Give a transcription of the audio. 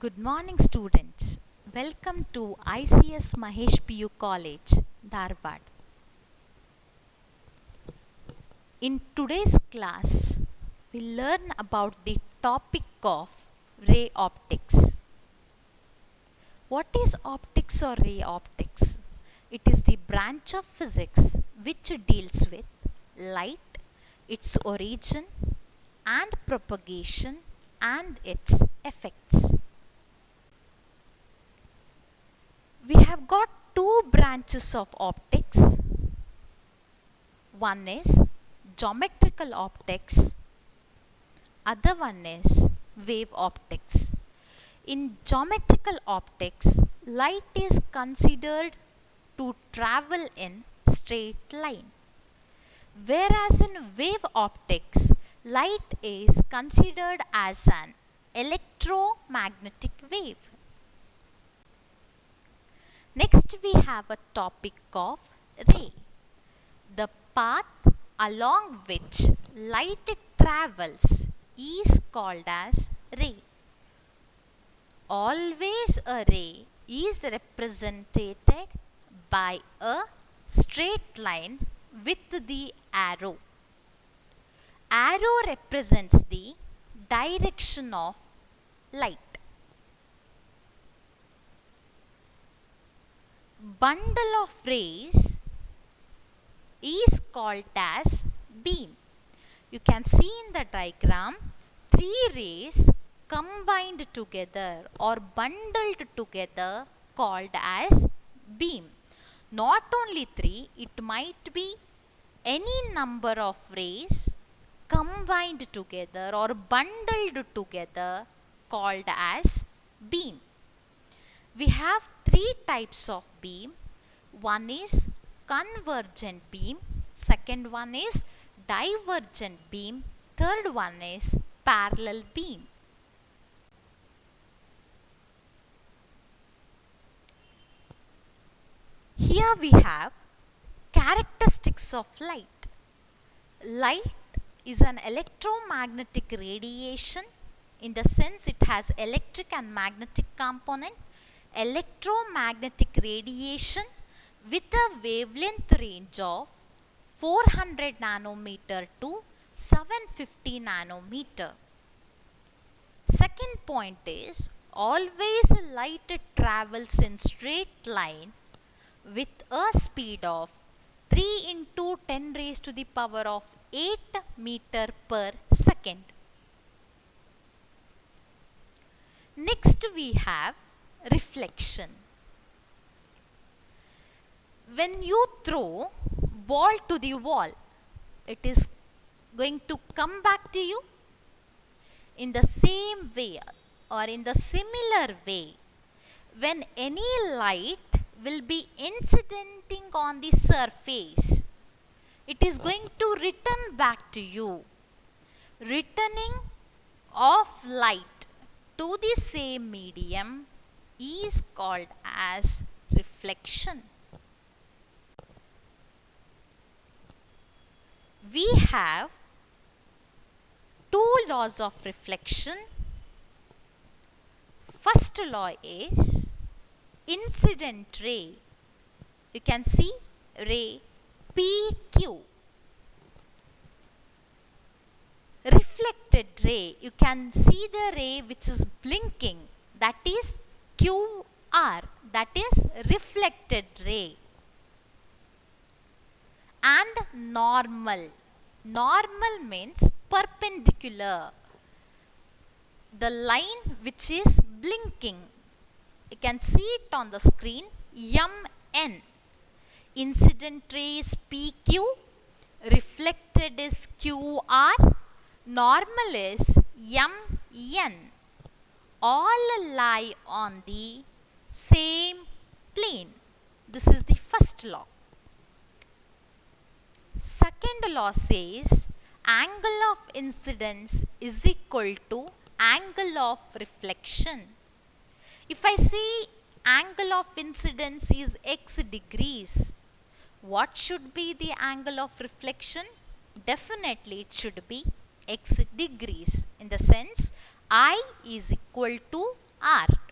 Good morning, students. Welcome to ICS Mahesh PU College, Dharwad. In today's class, we'll learn about the topic of ray optics. What is optics or ray optics? It is the branch of physics which deals with light, its origin and propagation, and its effects. We have got two branches of optics. One is geometrical optics, other one is wave optics. In geometrical optics, light is considered to travel in straight line, whereas in wave optics, light is considered as an electromagnetic wave. Next, we have a topic of ray, the path along which light travels is called as ray. Always a ray is represented by a straight line with the arrow. Arrow represents the direction of light. Bundle of rays is called as beam. You can see in the diagram three rays combined together or bundled together called as beam. Not only three, it might be any number of rays combined together or bundled together called as beam. We have three types of beam. One is convergent beam, second one is divergent beam, third one is parallel beam. Here we have characteristics of light. Light is an electromagnetic radiation in the sense it has electric and magnetic component. Electromagnetic radiation with a wavelength range of 400 nanometer to 750 nanometer. Second point is always light travels in straight line with a speed of 3 into 10 raised to the power of 8 meter per second. Next we have reflection. When you throw ball to the wall, it is going to come back to you. In the same way or in the similar way, when any light will be incidenting on the surface, it is going to return back to you. Returning of light to the same medium is called as reflection. We have two laws of reflection. First law is incident ray. You can see ray PQ. Reflected ray, you can see the ray which is blinking, that is QR, that is reflected ray. And normal. Normal means perpendicular. The line which is blinking, you can see it on the screen, MN. Incident ray is PQ, reflected is QR, normal is MN. All lie on the same plane. This is the first law. Second law says angle of incidence is equal to angle of reflection. If I say angle of incidence is x degrees, what should be the angle of reflection? Definitely it should be x degrees, in the sense I is equal to arc.